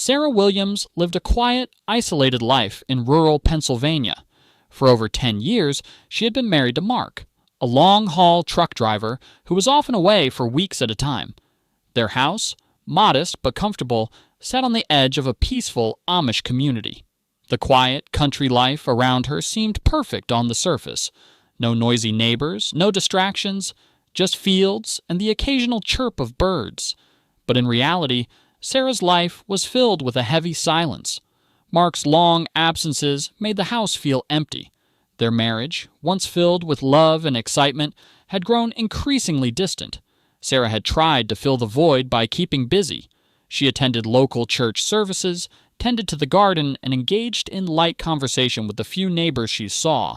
Sarah Williams lived a quiet, isolated life in rural Pennsylvania. For over 10 years, she had been married to Mark, a long-haul truck driver who was often away for weeks at a time. Their house, modest but comfortable, sat on the edge of a peaceful Amish community. The quiet, country life around her seemed perfect on the surface. No noisy neighbors, no distractions, just fields and the occasional chirp of birds. But in reality, Sarah's life was filled with a heavy silence. Mark's long absences made the house feel empty. Their marriage, once filled with love and excitement, had grown increasingly distant. Sarah had tried to fill the void by keeping busy. She attended local church services, tended to the garden, and engaged in light conversation with the few neighbors she saw.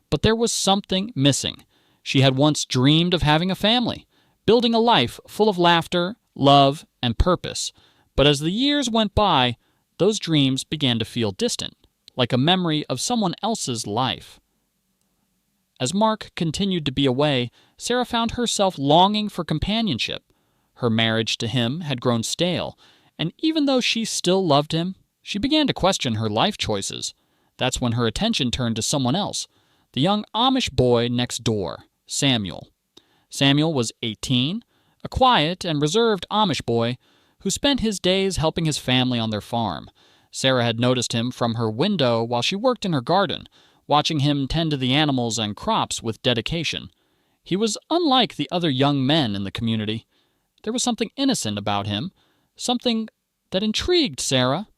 But there was something missing. She had once dreamed of having a family, building a life full of laughter, love, and purpose. But as the years went by, those dreams began to feel distant, like a memory of someone else's life. As Mark continued to be away, Sarah found herself longing for companionship. Her marriage to him had grown stale, and even though she still loved him, she began to question her life choices. That's when her attention turned to someone else, the young Amish boy next door, Samuel. Samuel was 18, a quiet and reserved Amish boy who spent his days helping his family on their farm. Sarah had noticed him from her window while she worked in her garden, watching him tend to the animals and crops with dedication. He was unlike the other young men in the community. There was something innocent about him, something that intrigued Sarah.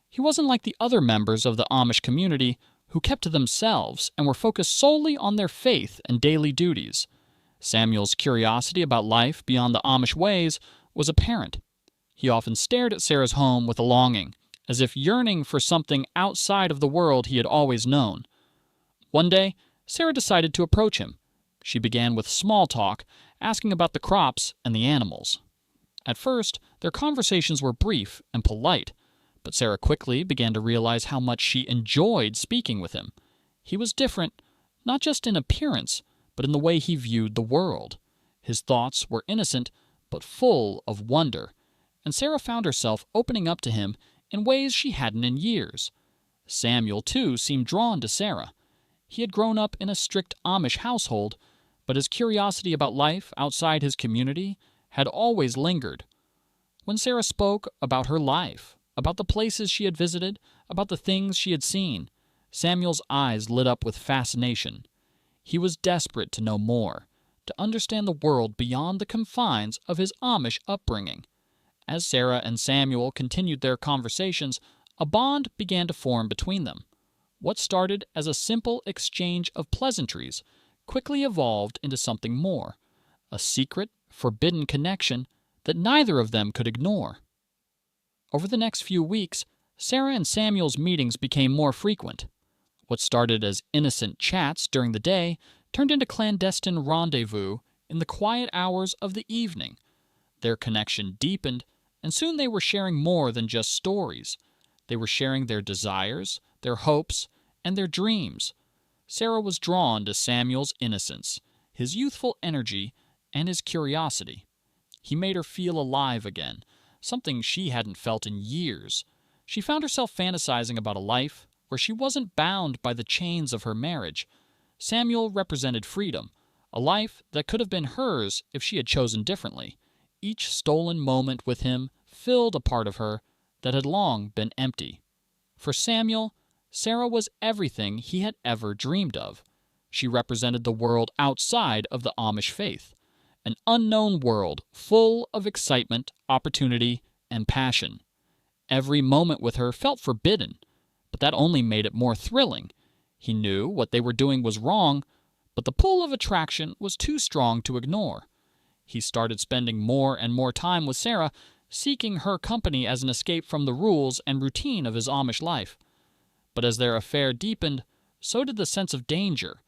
He wasn't like the other members of the Amish community who kept to themselves and were focused solely on their faith and daily duties. Samuel's curiosity about life beyond the Amish ways was apparent. He often stared at Sarah's home with a longing, as if yearning for something outside of the world he had always known. One day, Sarah decided to approach him. She began with small talk, asking about the crops and the animals. At first, their conversations were brief and polite, but Sarah quickly began to realize how much she enjoyed speaking with him. He was different, not just in appearance, but in the way he viewed the world. His thoughts were innocent, but full of wonder, and Sarah found herself opening up to him in ways she hadn't in years. Samuel, too, seemed drawn to Sarah. He had grown up in a strict Amish household, but his curiosity about life outside his community had always lingered. When Sarah spoke about her life, about the places she had visited, about the things she had seen, Samuel's eyes lit up with fascination. He was desperate to know more, to understand the world beyond the confines of his Amish upbringing. As Sarah and Samuel continued their conversations, a bond began to form between them. What started as a simple exchange of pleasantries quickly evolved into something more, a secret, forbidden connection that neither of them could ignore. Over the next few weeks, Sarah and Samuel's meetings became more frequent. What started as innocent chats during the day turned into clandestine rendezvous in the quiet hours of the evening. Their connection deepened, and soon they were sharing more than just stories. They were sharing their desires, their hopes, and their dreams. Sarah was drawn to Samuel's innocence, his youthful energy, and his curiosity. He made her feel alive again, something she hadn't felt in years. She found herself fantasizing about a life where she wasn't bound by the chains of her marriage. Samuel represented freedom, a life that could have been hers if she had chosen differently. Each stolen moment with him filled a part of her that had long been empty. For Samuel, Sarah was everything he had ever dreamed of. She represented the world outside of the Amish faith, an unknown world full of excitement, opportunity, and passion. Every moment with her felt forbidden, but that only made it more thrilling. He knew what they were doing was wrong, but the pull of attraction was too strong to ignore. He started spending more and more time with Sarah, seeking her company as an escape from the rules and routine of his Amish life. But as their affair deepened, so did the sense of danger.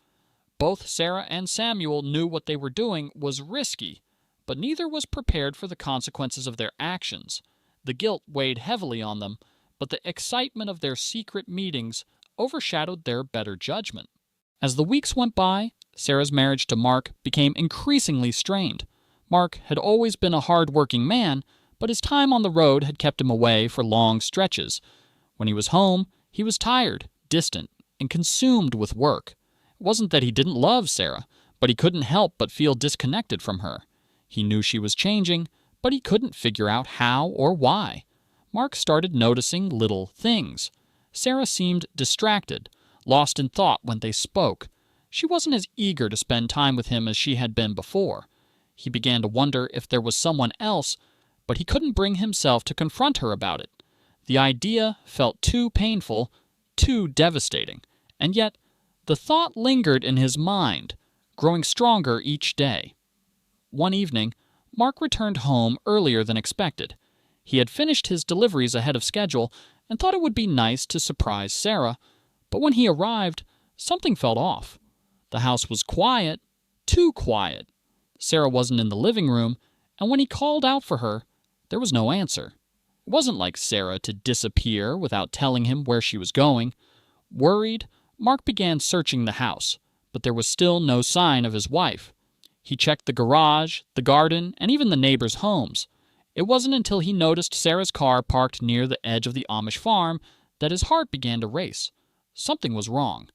Both Sarah and Samuel knew what they were doing was risky, but neither was prepared for the consequences of their actions. The guilt weighed heavily on them, but the excitement of their secret meetings overshadowed their better judgment. As the weeks went by, Sarah's marriage to Mark became increasingly strained. Mark had always been a hard-working man, but his time on the road had kept him away for long stretches. When he was home, he was tired, distant, and consumed with work. It wasn't that he didn't love Sarah, but he couldn't help but feel disconnected from her. He knew she was changing, but he couldn't figure out how or why. Mark started noticing little things. Sarah seemed distracted, lost in thought when they spoke. She wasn't as eager to spend time with him as she had been before. He began to wonder if there was someone else, but he couldn't bring himself to confront her about it. The idea felt too painful, too devastating, and yet the thought lingered in his mind, growing stronger each day. One evening, Mark returned home earlier than expected. He had finished his deliveries ahead of schedule and thought it would be nice to surprise Sarah, but when he arrived, something felt off. The house was quiet, too quiet. Sarah wasn't in the living room, and when he called out for her, there was no answer. It wasn't like Sarah to disappear without telling him where she was going. Worried, Mark began searching the house, but there was still no sign of his wife. He checked the garage, the garden, and even the neighbors' homes. It wasn't until he noticed Sarah's car parked near the edge of the Amish farm that his heart began to race. Something was wrong.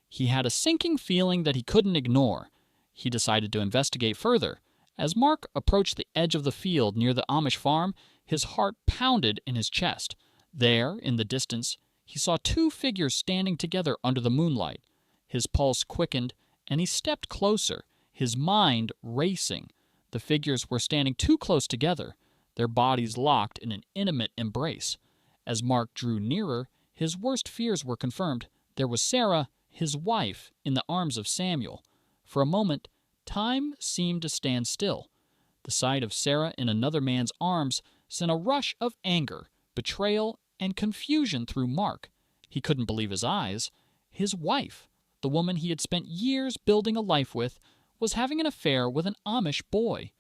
He had a sinking feeling that he couldn't ignore. He decided to investigate further. As Mark approached the edge of the field near the Amish farm, his heart pounded in his chest. There, in the distance, he saw two figures standing together under the moonlight. His pulse quickened, and he stepped closer, his mind racing. The figures were standing too close together, their bodies locked in an intimate embrace. As Mark drew nearer, his worst fears were confirmed. There was Sarah, his wife, in the arms of Samuel. For a moment, time seemed to stand still. The sight of Sarah in another man's arms sent a rush of anger, betrayal, and confusion through Mark. He couldn't believe his eyes. His wife, the woman he had spent years building a life with, was having an affair with an Amish boy,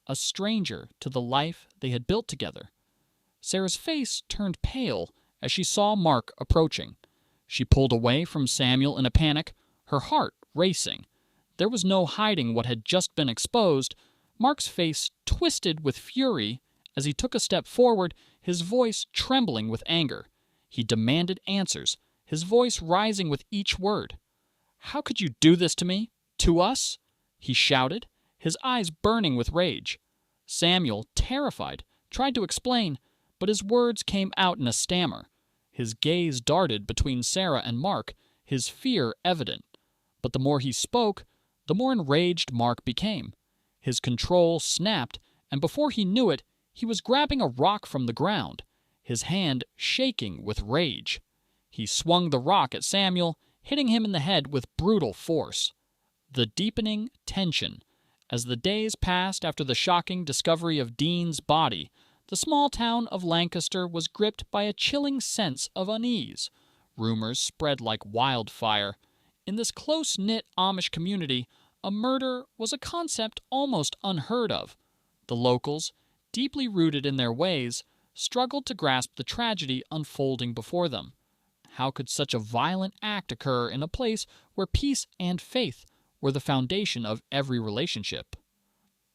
a stranger to the life they had built together. Sarah's face turned pale as she saw Mark approaching. She pulled away from Samuel in a panic, her heart racing. There was no hiding what had just been exposed. Mark's face twisted with fury as he took a step forward, his voice trembling with anger. He demanded answers, his voice rising with each word. "How could you do this to me? To us?" he shouted, his eyes burning with rage. Samuel, terrified, tried to explain, but his words came out in a stammer. His gaze darted between Sarah and Mark, his fear evident. But the more he spoke, the more enraged Mark became. His control snapped, and before he knew it, he was grabbing a rock from the ground, his hand shaking with rage. He swung the rock at Samuel, hitting him in the head with brutal force. The deepening tension. As the days passed after the shocking discovery of Dean's body, the small town of Lancaster was gripped by a chilling sense of unease. Rumors spread like wildfire. In this close-knit Amish community, a murder was a concept almost unheard of. The locals, deeply rooted in their ways, struggled to grasp the tragedy unfolding before them. How could such a violent act occur in a place where peace and faith were the foundation of every relationship?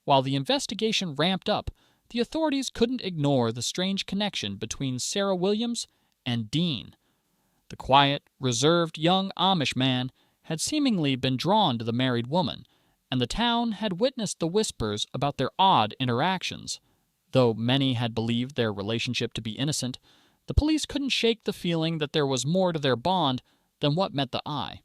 While the investigation ramped up, the authorities couldn't ignore the strange connection between Sarah Williams and Dean. The quiet, reserved young Amish man had seemingly been drawn to the married woman, and the town had witnessed the whispers about their odd interactions. Though many had believed their relationship to be innocent, the police couldn't shake the feeling that there was more to their bond than what met the eye.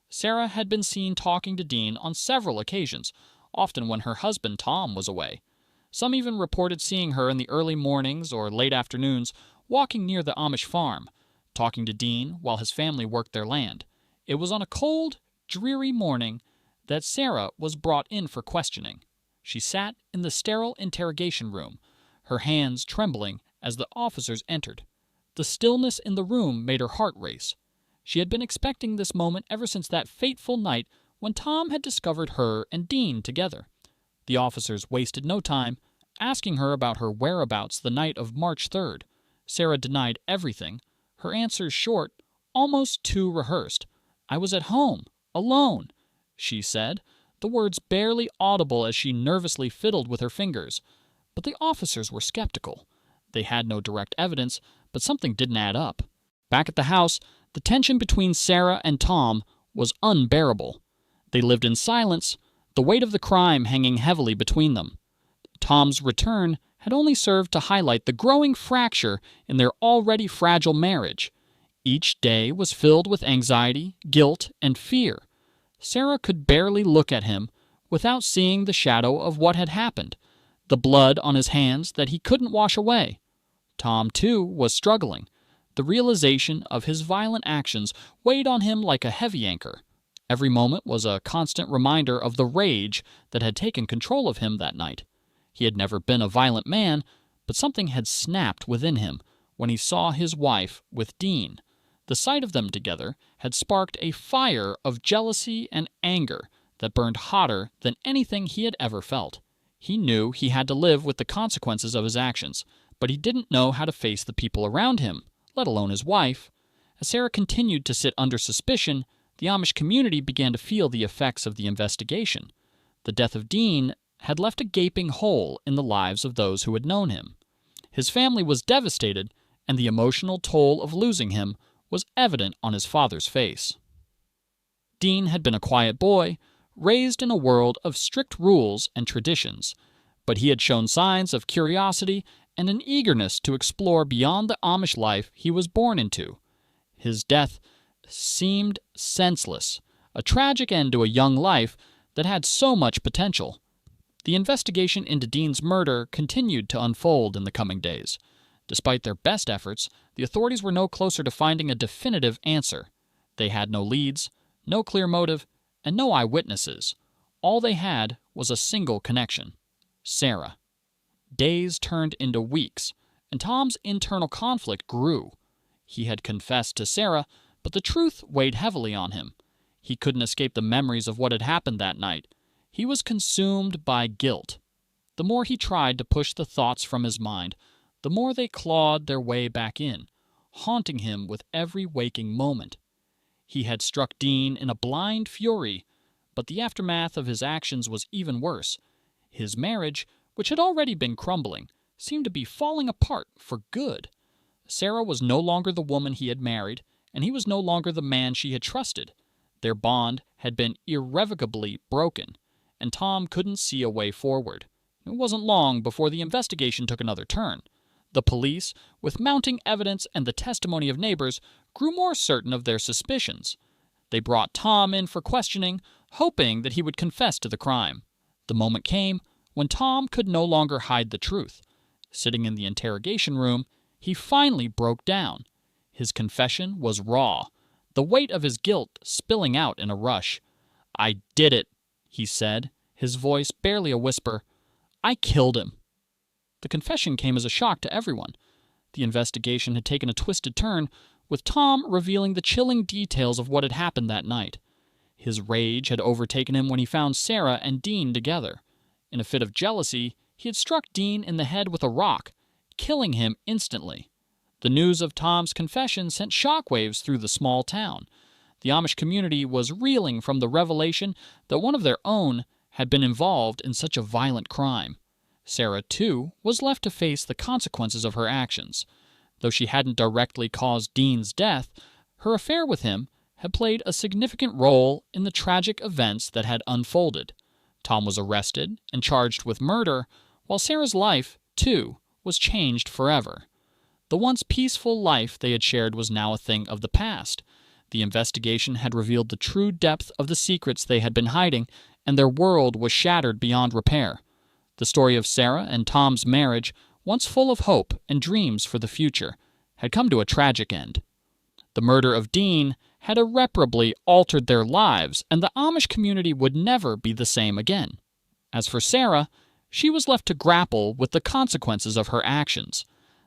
Sarah had been seen talking to Dean on several occasions, often when her husband Tom was away. Some even reported seeing her in the early mornings or late afternoons walking near the Amish farm, talking to Dean while his family worked their land. It was on a cold, dreary morning that Sarah was brought in for questioning. She sat in the sterile interrogation room, her hands trembling as the officers entered. The stillness in the room made her heart race. She had been expecting this moment ever since that fateful night when Tom had discovered her and Dean together. The officers wasted no time asking her about her whereabouts the night of March 3rd. Sarah denied everything, her answers short, almost too rehearsed. "I was at home, alone," she said, the words barely audible as she nervously fiddled with her fingers. But the officers were skeptical. They had no direct evidence, but something didn't add up. Back at the house, the tension between Sarah and Tom was unbearable. They lived in silence, the weight of the crime hanging heavily between them. Tom's return had only served to highlight the growing fracture in their already fragile marriage. Each day was filled with anxiety, guilt, and fear. Sarah could barely look at him without seeing the shadow of what had happened, the blood on his hands that he couldn't wash away. Tom, too, was struggling. The realization of his violent actions weighed on him like a heavy anchor. Every moment was a constant reminder of the rage that had taken control of him that night. He had never been a violent man, but something had snapped within him when he saw his wife with Dean. The sight of them together had sparked a fire of jealousy and anger that burned hotter than anything he had ever felt. He knew he had to live with the consequences of his actions, but he didn't know how to face the people around him, let alone his wife. As Sarah continued to sit under suspicion, the Amish community began to feel the effects of the investigation. The death of Dean had left a gaping hole in the lives of those who had known him. His family was devastated, and the emotional toll of losing him was evident on his father's face. Dean had been a quiet boy, raised in a world of strict rules and traditions, but he had shown signs of curiosity and an eagerness to explore beyond the Amish life he was born into. His death seemed senseless, a tragic end to a young life that had so much potential. The investigation into Dean's murder continued to unfold in the coming days. Despite their best efforts, the authorities were no closer to finding a definitive answer. They had no leads, no clear motive, and no eyewitnesses. All they had was a single connection: Sarah. Days turned into weeks, and Tom's internal conflict grew. He had confessed to Sarah, but the truth weighed heavily on him. He couldn't escape the memories of what had happened that night. He was consumed by guilt. The more he tried to push the thoughts from his mind, the more they clawed their way back in, haunting him with every waking moment. He had struck Dean in a blind fury, but the aftermath of his actions was even worse. His marriage, which had already been crumbling, seemed to be falling apart for good. Sarah was no longer the woman he had married, and he was no longer the man she had trusted. Their bond had been irrevocably broken, and Tom couldn't see a way forward. It wasn't long before the investigation took another turn. The police, with mounting evidence and the testimony of neighbors, grew more certain of their suspicions. They brought Tom in for questioning, hoping that he would confess to the crime. The moment came when Tom could no longer hide the truth. Sitting in the interrogation room, he finally broke down. His confession was raw, the weight of his guilt spilling out in a rush. "I did it," he said, his voice barely a whisper. "I killed him." The confession came as a shock to everyone. The investigation had taken a twisted turn, with Tom revealing the chilling details of what had happened that night. His rage had overtaken him when he found Sarah and Dean together. In a fit of jealousy, he had struck Dean in the head with a rock, killing him instantly. The news of Tom's confession sent shockwaves through the small town. The Amish community was reeling from the revelation that one of their own had been involved in such a violent crime. Sarah, too, was left to face the consequences of her actions. Though she hadn't directly caused Dean's death, her affair with him had played a significant role in the tragic events that had unfolded. Tom was arrested and charged with murder, while Sarah's life, too, was changed forever. The once peaceful life they had shared was now a thing of the past. The investigation had revealed the true depth of the secrets they had been hiding, and their world was shattered beyond repair. The story of Sarah and Tom's marriage, once full of hope and dreams for the future, had come to a tragic end. The murder of Dean had irreparably altered their lives, and the Amish community would never be the same again. As for Sarah, she was left to grapple with the consequences of her actions.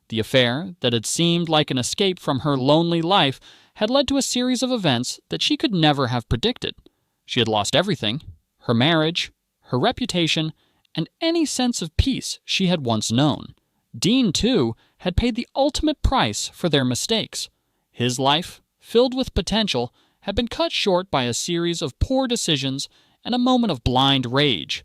The affair that had seemed like an escape from her lonely life had led to a series of events that she could never have predicted. She had lost everything: her marriage, her reputation, and any sense of peace she had once known. Dean, too, had paid the ultimate price for their mistakes. His life, filled with potential, had been cut short by a series of poor decisions and a moment of blind rage.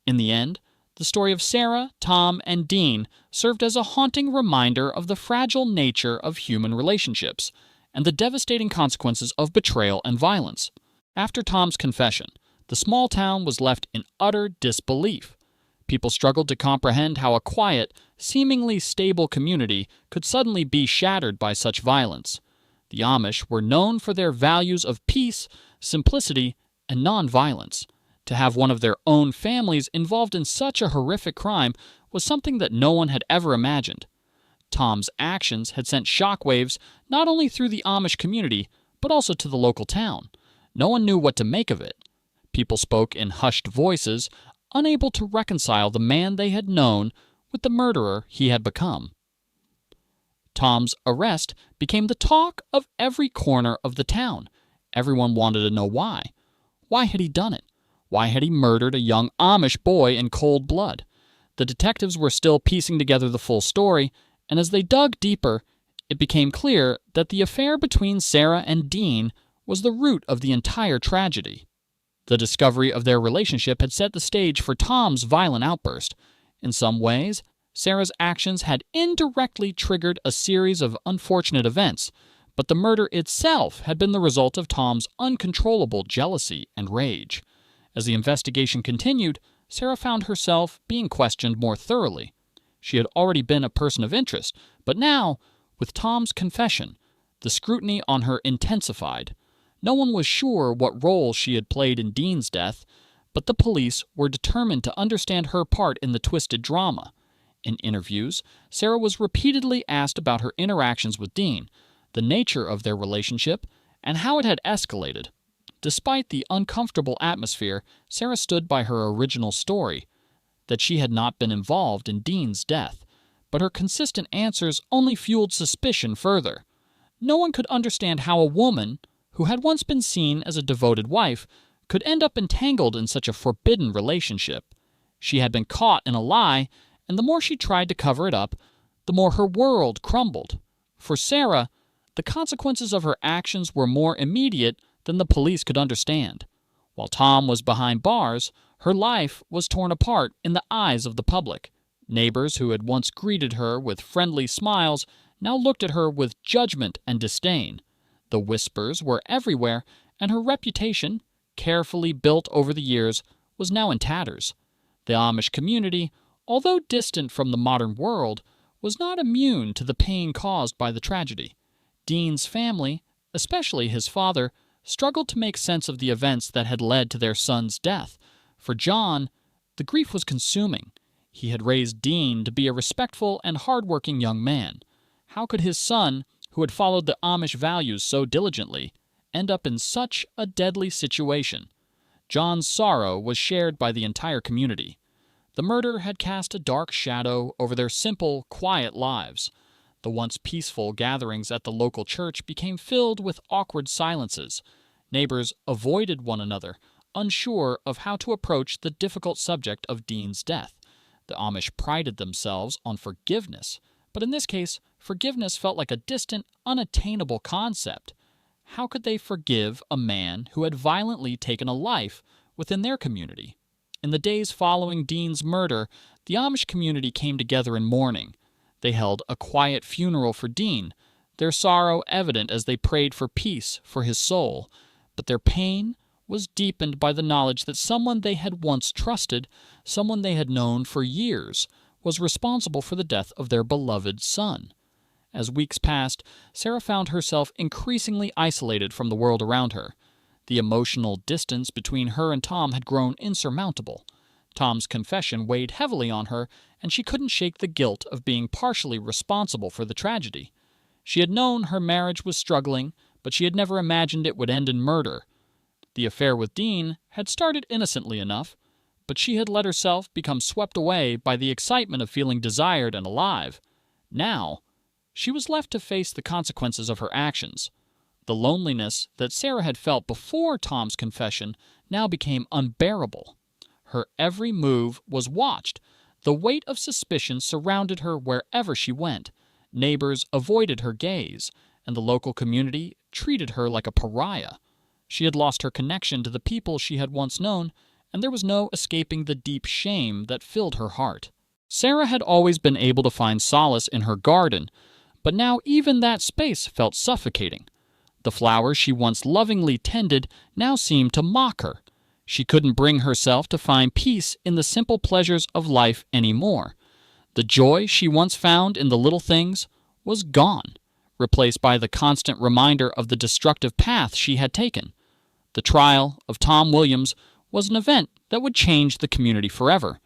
In the end, The story of Sarah, Tom, and Dean served as a haunting reminder of the fragile nature of human relationships and the devastating consequences of betrayal and violence. After Tom's confession, the small town was left in utter disbelief. People struggled to comprehend how a quiet, seemingly stable community could suddenly be shattered by such violence. The Amish were known for their values of peace, simplicity, and nonviolence. To have one of their own families involved in such a horrific crime was something that no one had ever imagined. Tom's actions had sent shockwaves not only through the Amish community, but also to the local town. No one knew what to make of it. People spoke in hushed voices, unable to reconcile the man they had known with the murderer he had become. Tom's arrest became the talk of every corner of the town. Everyone wanted to know why. Why had he done it? Why had he murdered a young Amish boy in cold blood? The detectives were still piecing together the full story, and as they dug deeper, it became clear that the affair between Sarah and Dean was the root of the entire tragedy. The discovery of their relationship had set the stage for Tom's violent outburst. In some ways, Sarah's actions had indirectly triggered a series of unfortunate events, but the murder itself had been the result of Tom's uncontrollable jealousy and rage. As the investigation continued, Sarah found herself being questioned more thoroughly. She had already been a person of interest, but now, with Tom's confession, the scrutiny on her intensified. No one was sure what role she had played in Dean's death, but the police were determined to understand her part in the twisted drama. In interviews, Sarah was repeatedly asked about her interactions with Dean, the nature of their relationship, and how it had escalated. Despite the uncomfortable atmosphere, Sarah stood by her original story, that she had not been involved in Dean's death, but her consistent answers only fueled suspicion further. No one could understand how a woman, who had once been seen as a devoted wife, could end up entangled in such a forbidden relationship. She had been caught in a lie, and the more she tried to cover it up, the more her world crumbled. For Sarah, the consequences of her actions were more immediate than the police could understand. While Tom was behind bars, her life was torn apart in the eyes of the public. Neighbors who had once greeted her with friendly smiles now looked at her with judgment and disdain. The whispers were everywhere, and her reputation, carefully built over the years, was now in tatters. The Amish community, although distant from the modern world, was not immune to the pain caused by the tragedy. Dean's family, especially his father, struggled to make sense of the events that had led to their son's death. For John, the grief was consuming. He had raised Dean to be a respectful and hard-working young man. How could his son, who had followed the Amish values so diligently, end up in such a deadly situation? John's sorrow was shared by the entire community. The murder had cast a dark shadow over their simple, quiet lives. The once peaceful gatherings at the local church became filled with awkward silences. Neighbors avoided one another, unsure of how to approach the difficult subject of Dean's death. The Amish prided themselves on forgiveness, but in this case, forgiveness felt like a distant, unattainable concept. How could they forgive a man who had violently taken a life within their community? In the days following Dean's murder, the Amish community came together in mourning. They held a quiet funeral for Dean, their sorrow evident as they prayed for peace for his soul. But their pain was deepened by the knowledge that someone they had once trusted, someone they had known for years, was responsible for the death of their beloved son. As weeks passed, Sarah found herself increasingly isolated from the world around her. The emotional distance between her and Tom had grown insurmountable. Tom's confession weighed heavily on her, and she couldn't shake the guilt of being partially responsible for the tragedy. She had known her marriage was struggling, but she had never imagined it would end in murder. The affair with Dean had started innocently enough, but she had let herself become swept away by the excitement of feeling desired and alive. Now, she was left to face the consequences of her actions. The loneliness that Sarah had felt before Tom's confession now became unbearable. Her every move was watched. The weight of suspicion surrounded her wherever she went. Neighbors avoided her gaze, and the local community treated her like a pariah. She had lost her connection to the people she had once known, and there was no escaping the deep shame that filled her heart. Sarah had always been able to find solace in her garden, but now even that space felt suffocating. The flowers she once lovingly tended now seemed to mock her. She couldn't bring herself to find peace in the simple pleasures of life anymore. The joy she once found in the little things was gone, replaced by the constant reminder of the destructive path she had taken. The trial of Tom Williams was an event that would change the community forever.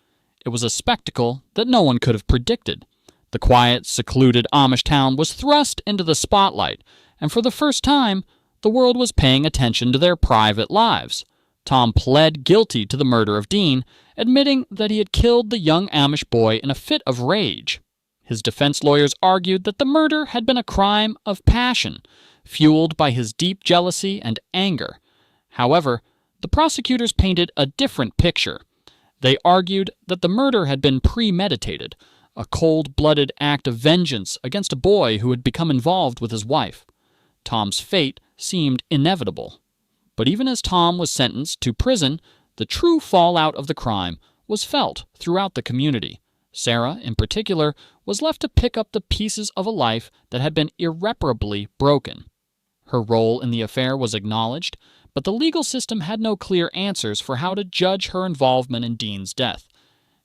It was a spectacle that no one could have predicted. The quiet, secluded Amish town was thrust into the spotlight, and for the first time, the world was paying attention to their private lives. Tom pled guilty to the murder of Dean, admitting that he had killed the young Amish boy in a fit of rage. His defense lawyers argued that the murder had been a crime of passion, fueled by his deep jealousy and anger. However, the prosecutors painted a different picture. They argued that the murder had been premeditated, a cold-blooded act of vengeance against a boy who had become involved with his wife. Tom's fate seemed inevitable. But even as Tom was sentenced to prison, the true fallout of the crime was felt throughout the community. Sarah, in particular, was left to pick up the pieces of a life that had been irreparably broken. Her role in the affair was acknowledged, but the legal system had no clear answers for how to judge her involvement in Dean's death.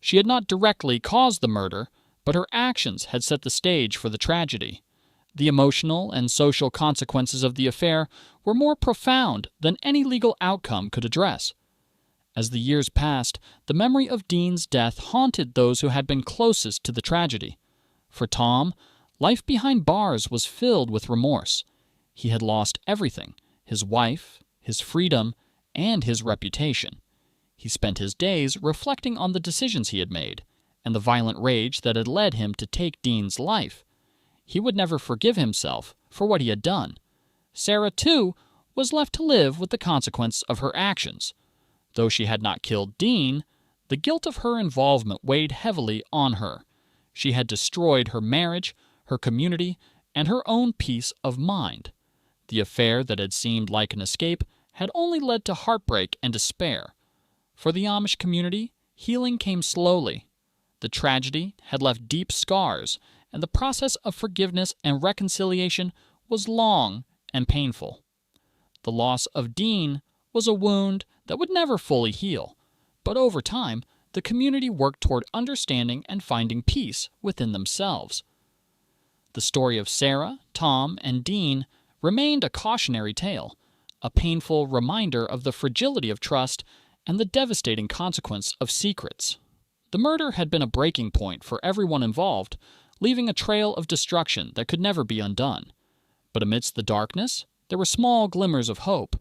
She had not directly caused the murder, but her actions had set the stage for the tragedy. The emotional and social consequences of the affair were more profound than any legal outcome could address. As the years passed, the memory of Dean's death haunted those who had been closest to the tragedy. For Tom, life behind bars was filled with remorse. He had lost everything: his wife, his freedom, and his reputation. He spent his days reflecting on the decisions he had made, and the violent rage that had led him to take Dean's life. He would never forgive himself for what he had done. Sarah, too, was left to live with the consequence of her actions. Though she had not killed Dean, the guilt of her involvement weighed heavily on her. She had destroyed her marriage, her community, and her own peace of mind. The affair that had seemed like an escape had only led to heartbreak and despair. For the Amish community, healing came slowly. The tragedy had left deep scars, and the process of forgiveness and reconciliation was long and painful. The loss of Dean was a wound that would never fully heal, but over time, the community worked toward understanding and finding peace within themselves. The story of Sarah, Tom, and Dean remained a cautionary tale, a painful reminder of the fragility of trust and the devastating consequence of secrets. The murder had been a breaking point for everyone involved, leaving a trail of destruction that could never be undone. But amidst the darkness, there were small glimmers of hope.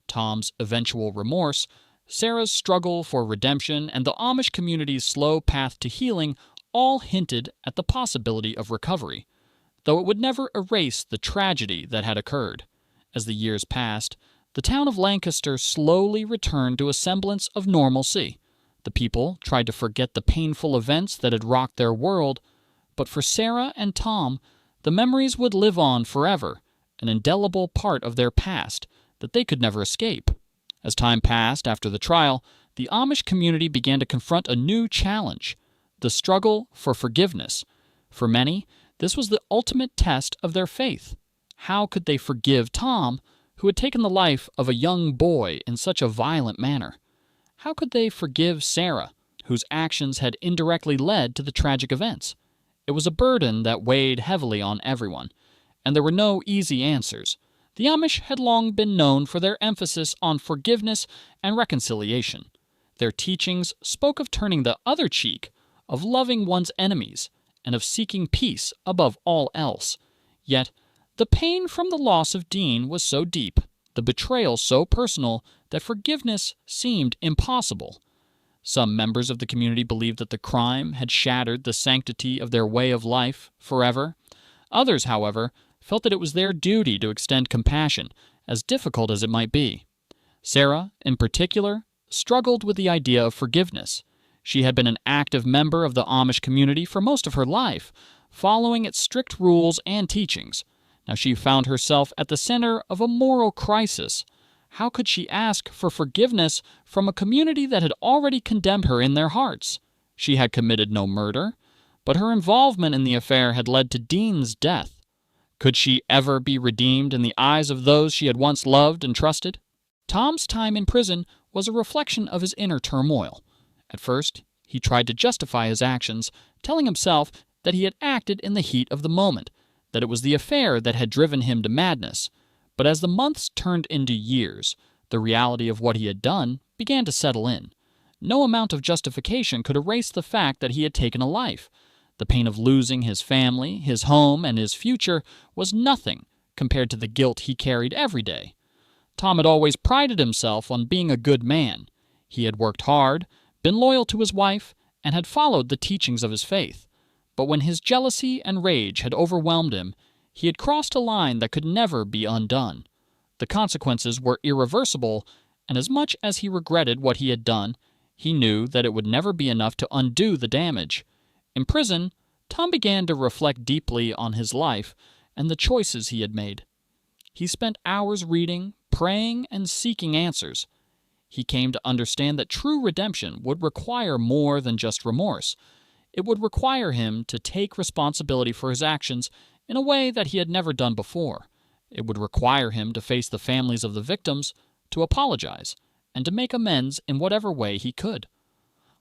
Tom's eventual remorse, Sarah's struggle for redemption, and the Amish community's slow path to healing all hinted at the possibility of recovery, though it would never erase the tragedy that had occurred. As the years passed, the town of Lancaster slowly returned to a semblance of normalcy. The people tried to forget the painful events that had rocked their world, but for Sarah and Tom, the memories would live on forever, an indelible part of their past that they could never escape. As time passed after the trial, the Amish community began to confront a new challenge: the struggle for forgiveness. For many, this was the ultimate test of their faith. How could they forgive Tom, who had taken the life of a young boy in such a violent manner? How could they forgive Sarah, whose actions had indirectly led to the tragic events? It was a burden that weighed heavily on everyone, and there were no easy answers. The Amish had long been known for their emphasis on forgiveness and reconciliation. Their teachings spoke of turning the other cheek, of loving one's enemies, and of seeking peace above all else. Yet, the pain from the loss of Dean was so deep, the betrayal so personal, that forgiveness seemed impossible. Some members of the community believed that the crime had shattered the sanctity of their way of life forever. Others, however, felt that it was their duty to extend compassion, as difficult as it might be. Sarah, in particular, struggled with the idea of forgiveness. She had been an active member of the Amish community for most of her life, following its strict rules and teachings. Now she found herself at the center of a moral crisis. How could she ask for forgiveness from a community that had already condemned her in their hearts? She had committed no murder, but her involvement in the affair had led to Dean's death. Could she ever be redeemed in the eyes of those she had once loved and trusted? Tom's time in prison was a reflection of his inner turmoil. At first, he tried to justify his actions, telling himself that he had acted in the heat of the moment, that it was the affair that had driven him to madness. But as the months turned into years, the reality of what he had done began to settle in. No amount of justification could erase the fact that he had taken a life. The pain of losing his family, his home, and his future was nothing compared to the guilt he carried every day. Tom had always prided himself on being a good man. He had worked hard, been loyal to his wife, and had followed the teachings of his faith. But when his jealousy and rage had overwhelmed him, he had crossed a line that could never be undone. The consequences were irreversible, and as much as he regretted what he had done, he knew that it would never be enough to undo the damage. In prison, Tom began to reflect deeply on his life and the choices he had made. He spent hours reading, praying, and seeking answers. He came to understand that true redemption would require more than just remorse. It would require him to take responsibility for his actions in a way that he had never done before. It would require him to face the families of the victims, to apologize, and to make amends in whatever way he could.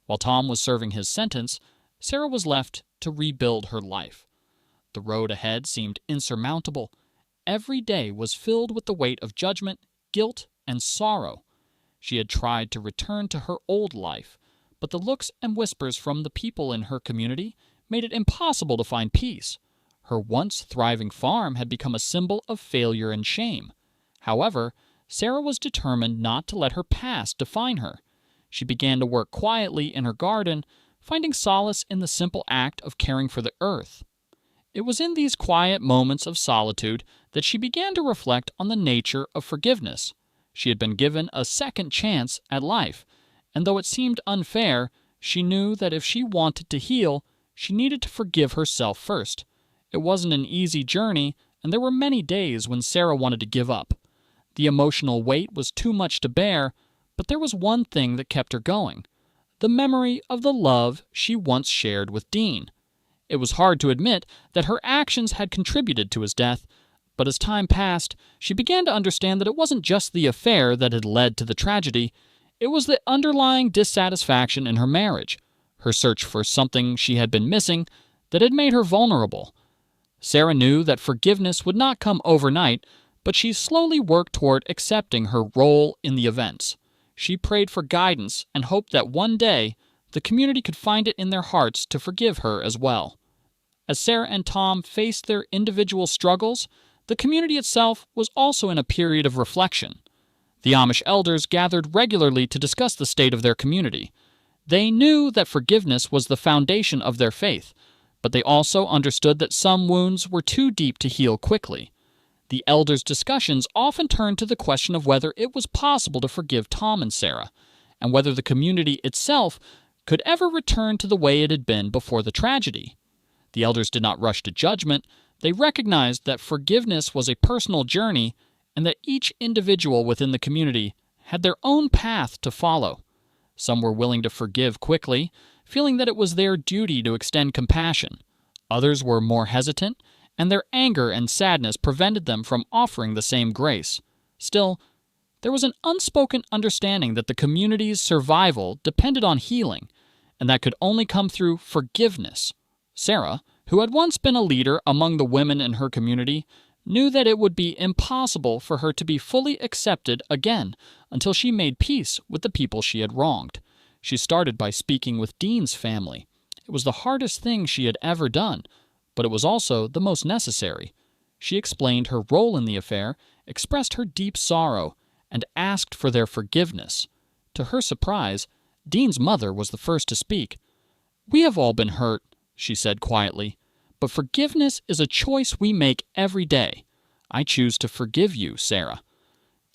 While Tom was serving his sentence, Sarah was left to rebuild her life. The road ahead seemed insurmountable. Every day was filled with the weight of judgment, guilt, and sorrow. She had tried to return to her old life, but the looks and whispers from the people in her community made it impossible to find peace. Her once thriving farm had become a symbol of failure and shame. However, Sarah was determined not to let her past define her. She began to work quietly in her garden, finding solace in the simple act of caring for the earth. It was in these quiet moments of solitude that she began to reflect on the nature of forgiveness. She had been given a second chance at life, and though it seemed unfair, she knew that if she wanted to heal, she needed to forgive herself first. It wasn't an easy journey, and there were many days when Sarah wanted to give up. The emotional weight was too much to bear, but there was one thing that kept her going: the memory of the love she once shared with Dean. It was hard to admit that her actions had contributed to his death, but as time passed, she began to understand that it wasn't just the affair that had led to the tragedy. It was the underlying dissatisfaction in her marriage, her search for something she had been missing, that had made her vulnerable. Sarah knew that forgiveness would not come overnight, but she slowly worked toward accepting her role in the events. She prayed for guidance and hoped that one day the community could find it in their hearts to forgive her as well. As Sarah and Tom faced their individual struggles, the community itself was also in a period of reflection. The Amish elders gathered regularly to discuss the state of their community. They knew that forgiveness was the foundation of their faith, but they also understood that some wounds were too deep to heal quickly. The elders' discussions often turned to the question of whether it was possible to forgive Tom and Sarah, and whether the community itself could ever return to the way it had been before the tragedy. The elders did not rush to judgment. They recognized that forgiveness was a personal journey and that each individual within the community had their own path to follow. Some were willing to forgive quickly, feeling that it was their duty to extend compassion. Others were more hesitant, and their anger and sadness prevented them from offering the same grace. Still, there was an unspoken understanding that the community's survival depended on healing, and that could only come through forgiveness. Sarah, who had once been a leader among the women in her community, knew that it would be impossible for her to be fully accepted again until she made peace with the people she had wronged. She started by speaking with Dean's family. It was the hardest thing she had ever done, but it was also the most necessary. She explained her role in the affair, expressed her deep sorrow, and asked for their forgiveness. To her surprise, Dean's mother was the first to speak. "We have all been hurt," she said quietly, "but forgiveness is a choice we make every day. I choose to forgive you, Sarah."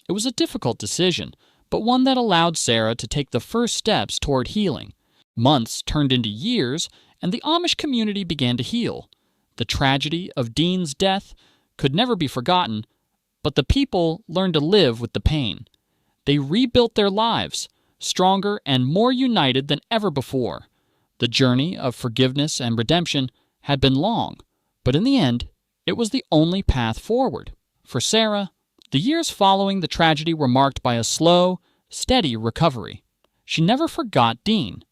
It was a difficult decision, but one that allowed Sarah to take the first steps toward healing. Months turned into years, and the Amish community began to heal. The tragedy of Dean's death could never be forgotten, but the people learned to live with the pain. They rebuilt their lives, stronger and more united than ever before. The journey of forgiveness and redemption had been long, but in the end, it was the only path forward. For Sarah, the years following the tragedy were marked by a slow, steady recovery. She never forgot Dean,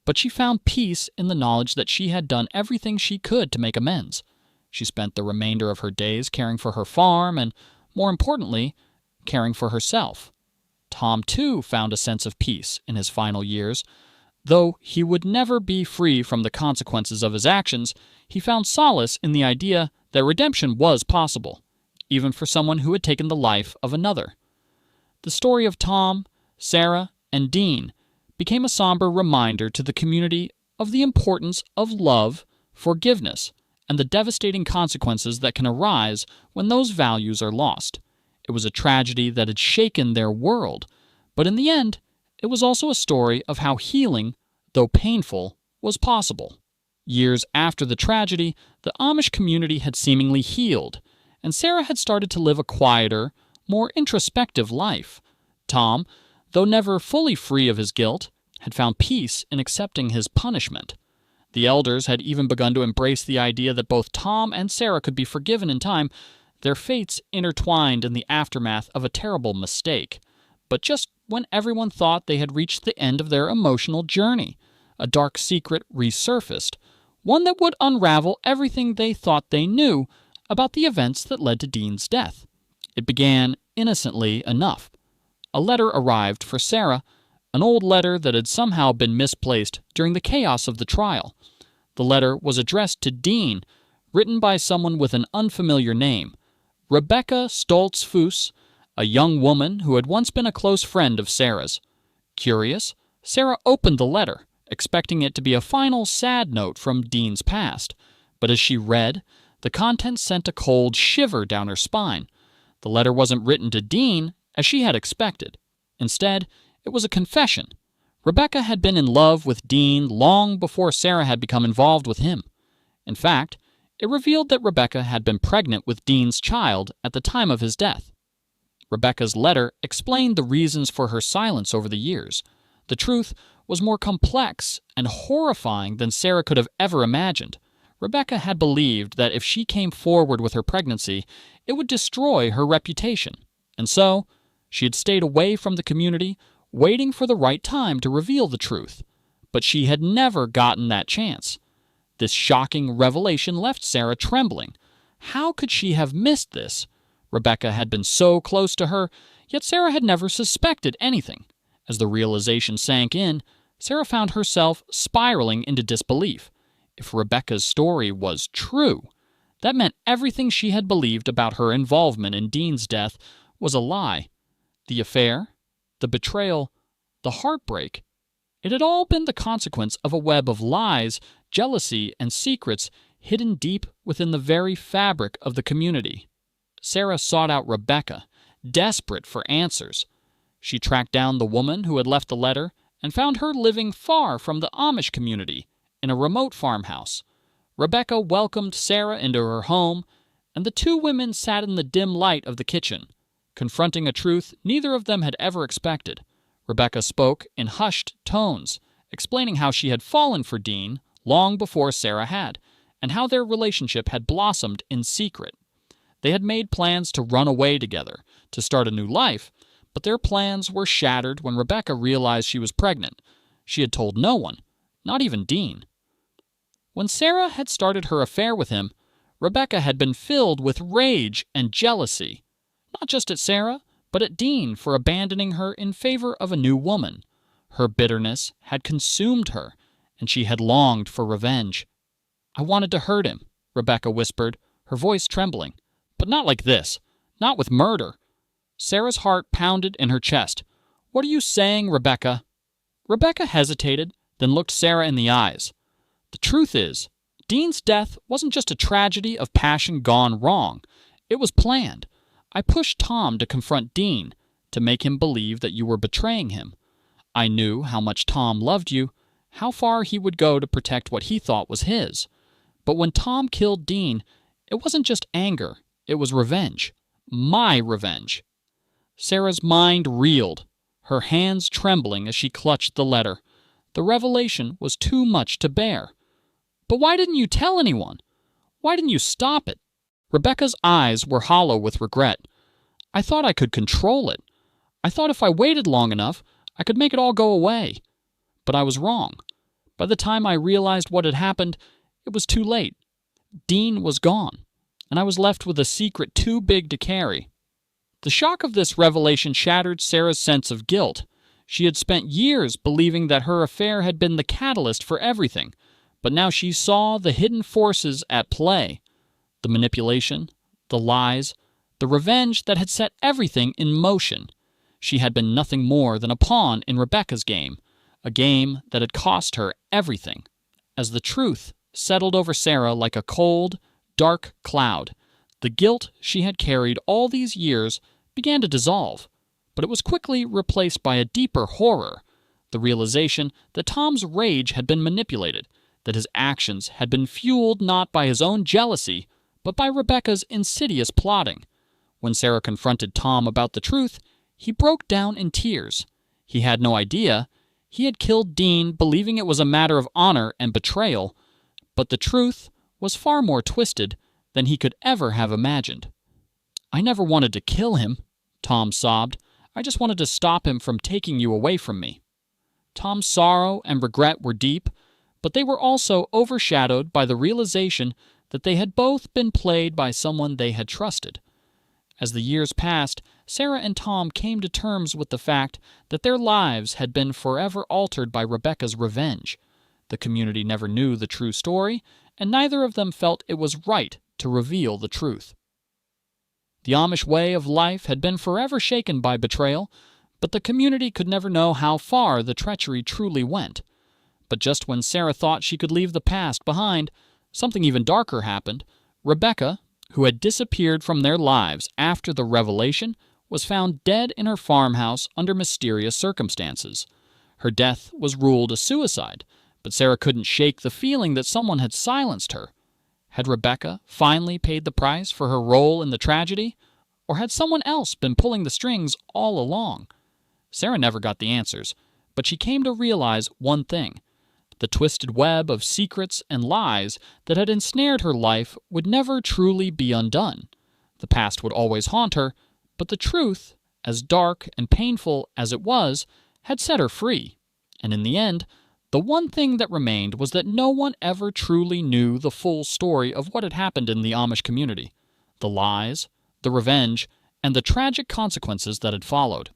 but she found peace in the knowledge that she had done everything she could to make amends. She spent the remainder of her days caring for her farm and, more importantly, caring for herself. Tom, too, found a sense of peace in his final years. Though he would never be free from the consequences of his actions, he found solace in the idea that redemption was possible, even for someone who had taken the life of another. The story of Tom, Sarah, and Dean became a somber reminder to the community of the importance of love, forgiveness, and the devastating consequences that can arise when those values are lost. It was a tragedy that had shaken their world, but in the end, it was also a story of how healing, though painful, was possible. Years after the tragedy, the Amish community had seemingly healed, and Sarah had started to live a quieter, more introspective life. Tom, though never fully free of his guilt, had found peace in accepting his punishment. The elders had even begun to embrace the idea that both Tom and Sarah could be forgiven in time, their fates intertwined in the aftermath of a terrible mistake. But just when everyone thought they had reached the end of their emotional journey, a dark secret resurfaced, one that would unravel everything they thought they knew about the events that led to Dean's death. It began innocently enough. A letter arrived for Sarah, an old letter that had somehow been misplaced during the chaos of the trial. The letter was addressed to Dean, written by someone with an unfamiliar name, Rebecca Stoltz-Fuss, a young woman who had once been a close friend of Sarah's. Curious, Sarah opened the letter, expecting it to be a final sad note from Dean's past. But as she read, the contents sent a cold shiver down her spine. The letter wasn't written to Dean, as she had expected. Instead, it was a confession. Rebecca had been in love with Dean long before Sarah had become involved with him. In fact, it revealed that Rebecca had been pregnant with Dean's child at the time of his death. Rebecca's letter explained the reasons for her silence over the years. The truth was more complex and horrifying than Sarah could have ever imagined. Rebecca had believed that if she came forward with her pregnancy, it would destroy her reputation. And so, she had stayed away from the community, waiting for the right time to reveal the truth. But she had never gotten that chance. This shocking revelation left Sarah trembling. How could she have missed this? Rebecca had been so close to her, yet Sarah had never suspected anything. As the realization sank in, Sarah found herself spiraling into disbelief. If Rebecca's story was true, that meant everything she had believed about her involvement in Dean's death was a lie. The affair, the betrayal, the heartbreak, it had all been the consequence of a web of lies, jealousy, and secrets hidden deep within the very fabric of the community. Sarah sought out Rebecca, desperate for answers. She tracked down the woman who had left the letter and found her living far from the Amish community in a remote farmhouse. Rebecca welcomed Sarah into her home, and the two women sat in the dim light of the kitchen, confronting a truth neither of them had ever expected. Rebecca spoke in hushed tones, explaining how she had fallen for Dean long before Sarah had, and how their relationship had blossomed in secret. They had made plans to run away together, to start a new life, but their plans were shattered when Rebecca realized she was pregnant. She had told no one, not even Dean. When Sarah had started her affair with him, Rebecca had been filled with rage and jealousy, not just at Sarah, but at Dean for abandoning her in favor of a new woman. Her bitterness had consumed her, and she had longed for revenge. "I wanted to hurt him," Rebecca whispered, her voice trembling. "But not like this. Not with murder." Sarah's heart pounded in her chest. "What are you saying, Rebecca?" Rebecca hesitated, then looked Sarah in the eyes. "The truth is, Dean's death wasn't just a tragedy of passion gone wrong. It was planned. I pushed Tom to confront Dean, to make him believe that you were betraying him. I knew how much Tom loved you, how far he would go to protect what he thought was his. But when Tom killed Dean, it wasn't just anger, it was revenge. My revenge." Sarah's mind reeled. her hands trembling as she clutched the letter. The revelation was too much to bear. "But why didn't you tell anyone? Why didn't you stop it?" Rebecca's eyes were hollow with regret. "I thought I could control it. I thought if I waited long enough, I could make it all go away. But I was wrong. By the time I realized what had happened, it was too late. Dean was gone, and I was left with a secret too big to carry." The shock of this revelation shattered Sarah's sense of guilt. She had spent years believing that her affair had been the catalyst for everything, but now she saw the hidden forces at play. The manipulation, the lies, the revenge that had set everything in motion. She had been nothing more than a pawn in Rebecca's game, a game that had cost her everything. As the truth settled over Sarah like a cold, dark cloud, the guilt she had carried all these years began to dissolve, but it was quickly replaced by a deeper horror, the realization that Tom's rage had been manipulated, that his actions had been fueled not by his own jealousy, but by Rebecca's insidious plotting. When Sarah confronted Tom about the truth, he broke down in tears. He had no idea. He had killed Dean believing it was a matter of honor and betrayal, but the truth was far more twisted than he could ever have imagined. "I never wanted to kill him," Tom sobbed. "I just wanted to stop him from taking you away from me." Tom's sorrow and regret were deep, but they were also overshadowed by the realization that they had both been played by someone they had trusted. As the years passed, Sarah and Tom came to terms with the fact that their lives had been forever altered by Rebecca's revenge. The community never knew the true story, and neither of them felt it was right to reveal the truth. The Amish way of life had been forever shaken by betrayal, but the community could never know how far the treachery truly went. But just when Sarah thought she could leave the past behind, something even darker happened. Rebecca, who had disappeared from their lives after the revelation, was found dead in her farmhouse under mysterious circumstances. Her death was ruled a suicide, but Sarah couldn't shake the feeling that someone had silenced her. Had Rebecca finally paid the price for her role in the tragedy, or had someone else been pulling the strings all along? Sarah never got the answers, but she came to realize one thing. The twisted web of secrets and lies that had ensnared her life would never truly be undone. The past would always haunt her, but the truth, as dark and painful as it was, had set her free. And in the end, the one thing that remained was that no one ever truly knew the full story of what had happened in the Amish community, the lies, the revenge, and the tragic consequences that had followed.